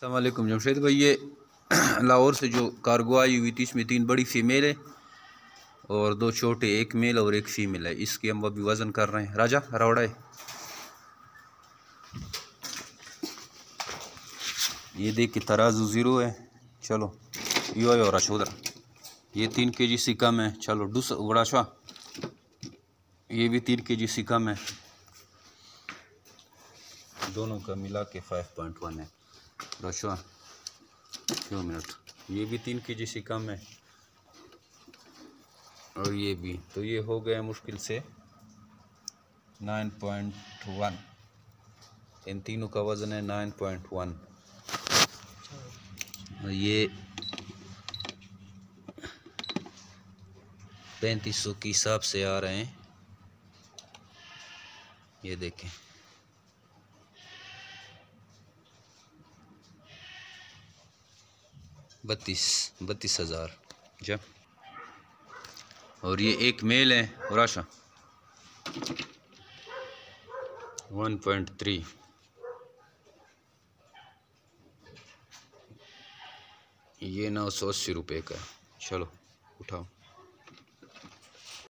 अस्सलाम वालेकुम जमशेद भाई, ये लाहौर से जो कार्गो आई हुई थी इसमें 3 बड़ी फीमेल है और 2 छोटे, एक मेल और एक फीमेल है। इसकी हम अभी वज़न कर रहे हैं। राजा रवड़ा है, ये देख के तराजू ज़ीरो है। चलो यो है और अशोदरा, ये 3 kg से कम है। चलो डूस उड़ाशा, ये भी 3 kg से कम है। दोनों का मिला के 5.1 है। रशवा 2 मिनट, ये भी 3 kg से कम है और ये भी, तो ये हो गया मुश्किल से 9.1। इन तीनों का वज़न है 9.1। ये 3500 के हिसाब से आ रहे हैं। ये देखें, बत्तीस हज़ार जब। और ये एक मेल है और आशा 1.3। ये 980 रुपये का। चलो उठाओ।